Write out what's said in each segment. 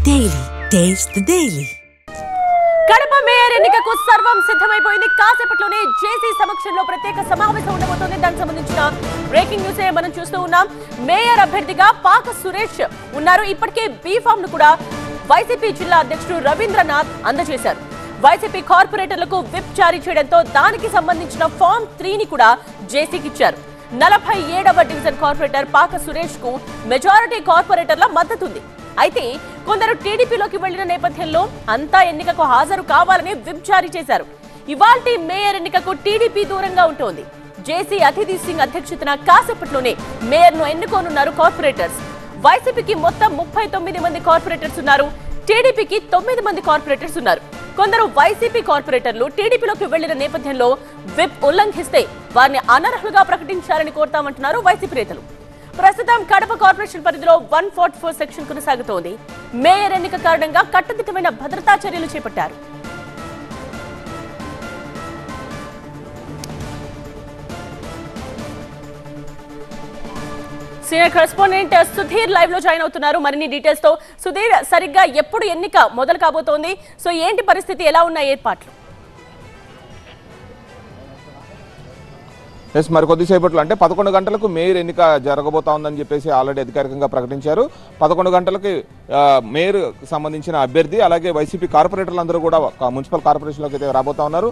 Daily. Taste the Daily. Kadapa mayor ఎన్నికకు సర్వం సిద్ధమైపోయింది. కాసేపట్లోనే జేసీ సమక్షంలో ప్రత్యేక సమావేశం ఉండబోతోంది. దానికి సంబంధించిన బ్రేకింగ్ న్యూస్ మనం చూస్తూ ఉన్నాం. మేయర్ అభ్యర్థిగా పాక సురేష్ ఉన్నారు. ఇప్పటికే బీ ఫామ్ ను కూడా వైసీపీ జిల్లా అధ్యక్షుడు రవీంద్రనాథ్ అందజేశారు. వైసీపీ కార్పొరేటర్లకు విప్ జారీ చేయడంతో దానికి సంబంధించిన ఫామ్ 3ని కూడా జేసీకి ఇచ్చారు. 47వ డివిజన్ కార్పొరేటర్ పాక సురేష్ కు మెజారిటీ కార్పొరేటర్ల మద్దతు ఉంది. అయితే కొందరు టీడీపీలోకి వెళ్లిన నేపథ్యంలో అంతా ఎన్నికకు హాజరు కావాలని విప్ జారీ చేశారు. ఇవాల్టి మేయర్ ఎన్నికకు టీడీపీ దూరంగా ఉంటోంది. జేసీ అతిథి సింగ్ అధ్యక్షతన కాసేపట్లోనే మేయర్ ను ఎన్నుకోనున్నారు కార్పొరేటర్స్. వైసీపీకి మొత్తం 39 మంది కార్పొరేటర్స్ ఉన్నారు. టీడీపీకి 9 మంది కార్పొరేటర్స్ ఉన్నారు. కొందరు వైసీపీ కార్పొరేటర్లు టీడీపీలోకి వెళ్లిన నేపథ్యంలో విప్ ఉల్లంఘిస్తే వారిని అనర్హులుగా ప్రకటించాలని కోరుతామంటున్నారు వైసీపీ నేతలు. ప్రస్తుతం కడప కార్పొరేషన్ పరిధిలో 144 సెక్షన్ కొనసాగుతోంది. మేయర్ ఎన్నిక కారణంగా కట్టుదిట్టమైన భద్రతా చర్యలు చేపట్టారు. సీనియర్ కరెస్పాండెంట్ సుధీర్ లైవ్ లో జాయిన్ అవుతున్నారు మరిన్ని డీటెయిల్స్ తో. సుధీర్, సరిగ్గా ఎప్పుడు ఎన్నిక మొదలు కాబోతోంది? సో ఏంటి పరిస్థితి, ఎలా ఉన్నాయి ఏర్పాట్లు? ఎస్, మరి కొద్దిసేపట్లో అంటే 11 గంటలకు మేయర్ ఎన్నిక జరగబోతా ఉందని చెప్పేసి ఆల్రెడీ అధికారికంగా ప్రకటించారు. 11 గంటలకి మేయర్ సంబంధించిన అభ్యర్థి అలాగే వైసీపీ కార్పొరేటర్లు అందరూ కూడా మున్సిపల్ కార్పొరేషన్లోకి అయితే రాబోతా ఉన్నారు.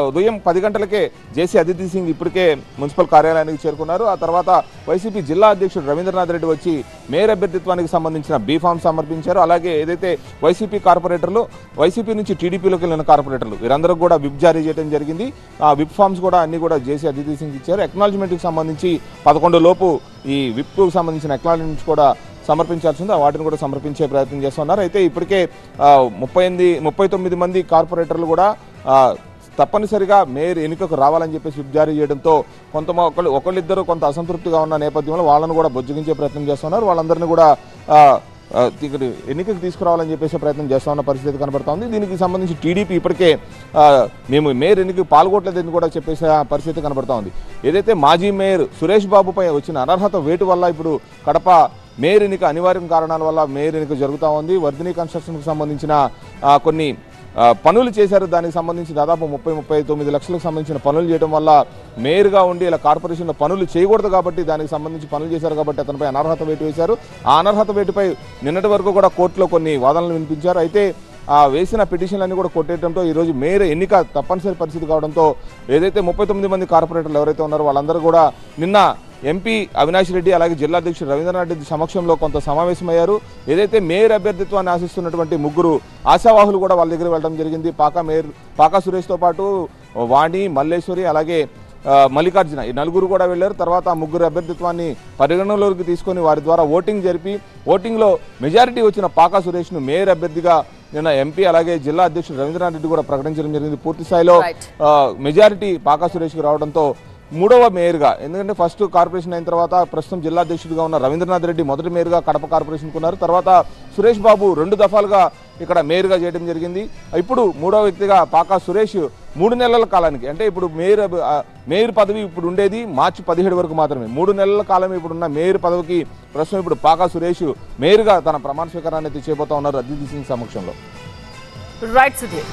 ఉదయం 10 గంటలకే జేసీ అతిథి సింగ్ ఇప్పటికే మున్సిపల్ కార్యాలయానికి చేరుకున్నారు. ఆ తర్వాత వైసీపీ జిల్లా అధ్యక్షుడు రవీంద్రనాథ్ రెడ్డి వచ్చి మేయర్ అభ్యర్థిత్వానికి సంబంధించిన బీ ఫామ్ సమర్పించారు. అలాగే ఏదైతే వైసీపీ కార్పొరేటర్లు, వైసీపీ నుంచి టీడీపీలోకి వెళ్ళిన కార్పొరేటర్లు వీరందరూ కూడా విప్ జారీ చేయడం జరిగింది. ఆ విప్ ఫామ్స్ కూడా అన్ని కూడా జేసీ అతిథి సింగ్ ఇచ్చారు. ఎక్నాలజ్మెంట్కి సంబంధించి 11 లోపు ఈ విప్కు సంబంధించిన ఎక్నాలజ్మెంట్స్ కూడా సమర్పించాల్సింది, వాటిని కూడా సమర్పించే ప్రయత్నం చేస్తున్నారు. అయితే ఇప్పటికే 39 మంది కార్పొరేటర్లు కూడా తప్పనిసరిగా మేయర్ ఎన్నికకు రావాలని చెప్పేసి విప్ జారీ చేయడంతో ఒకళ్ళిద్దరు కొంత అసంతృప్తిగా ఉన్న నేపథ్యంలో వాళ్ళను కూడా బొజ్జగించే ప్రయత్నం చేస్తున్నారు. వాళ్ళందరినీ కూడా ఎన్నికకు తీసుకురావాలని చెప్పేసి ప్రయత్నం చేస్తా ఉన్న పరిస్థితి కనబడుతోంది. దీనికి సంబంధించి టీడీపీ ఇప్పటికే మేము మేయర్ ఎన్నికకు పాల్గొనలేదని కూడా చెప్పేసి పరిస్థితి కనబడుతూ ఉంది. ఏదైతే మాజీ మేయర్ సురేష్ బాబుపై వచ్చిన అనర్హత వేటు వల్ల ఇప్పుడు కడప మేయర్ ఎన్నిక అనివార్య కారణాల వల్ల మేయర్ ఎన్నిక జరుగుతూ ఉంది. వర్ధిని కన్స్ట్రక్షన్కు సంబంధించిన కొన్ని పనులు చేశారు. దానికి సంబంధించి దాదాపు 39 లక్షలకు సంబంధించిన పనులు చేయడం వల్ల మేయర్గా ఉండి ఇలా కార్పొరేషన్లో పనులు చేయకూడదు కాబట్టి దానికి సంబంధించి పనులు చేశారు కాబట్టి అతనిపై అనర్హత వేటు వేశారు. ఆ అనర్హత వేటుపై నిన్నటి వరకు కూడా కోర్టులో కొన్ని వాదనలు వినిపించారు. అయితే ఆ వేసిన పిటిషన్లన్నీ కూడా కొట్టేయడంతో ఈరోజు మేయర్ ఎన్నిక తప్పనిసరి పరిస్థితి కావడంతో ఏదైతే 39 మంది కార్పొరేటర్లు ఎవరైతే ఉన్నారో వాళ్ళందరూ కూడా నిన్న ఎంపీ అవినాష్ రెడ్డి అలాగే జిల్లా అధ్యక్షుడు రవీంద్రనాథ్ రెడ్డి సమక్షంలో కొంత సమావేశమయ్యారు. ఏదైతే మేయర్ అభ్యర్థిత్వాన్ని ఆశిస్తున్నటువంటి 3 ఆశావాహులు కూడా వాళ్ళ దగ్గర వెళ్ళడం జరిగింది. పాకా సురేష్తో పాటు వాణి, మల్లేశ్వరి అలాగే మల్లికార్జున, ఈ 4 కూడా వెళ్లారు. తర్వాత 3 అభ్యర్థిత్వాన్ని పరిగణనలోకి తీసుకొని వారి ద్వారా ఓటింగ్ జరిపి ఓటింగ్లో మెజారిటీ వచ్చిన పాకా సురేష్ను మేయర్ అభ్యర్థిగా నిన్న ఎంపీ అలాగే జిల్లా అధ్యక్షుడు రవీంద్రనాథ్ రెడ్డి కూడా ప్రకటించడం జరిగింది. పూర్తి స్థాయిలో మెజారిటీ పాకా సురేష్కి రావడంతో 3వ మేయర్గా, ఎందుకంటే ఫస్ట్ కార్పొరేషన్ అయిన తర్వాత ప్రస్తుతం జిల్లా అధ్యక్షుడిగా ఉన్న రవీంద్రనాథ్ రెడ్డి మొదటి మేయర్గా కడప కార్పొరేషన్కు ఉన్నారు. తర్వాత సురేష్ బాబు 2 దఫాలుగా ఇక్కడ మేయర్గా చేయడం జరిగింది. ఇప్పుడు 3వ వ్యక్తిగా పాకా సురేష్ 3 నెలల కాలానికి, అంటే ఇప్పుడు మేయర్ పదవి ఇప్పుడు ఉండేది మార్చి 17 వరకు మాత్రమే. 3 నెలల కాలం ఇప్పుడున్న మేయర్ పదవికి ప్రస్తుతం ఇప్పుడు పాకా సురేష్ మేయర్గా తన ప్రమాణ స్వీకారాన్ని చేయబోతా ఉన్నారు అతిథి సింగ్ సమక్షంలో. రైట్ సుధీర్.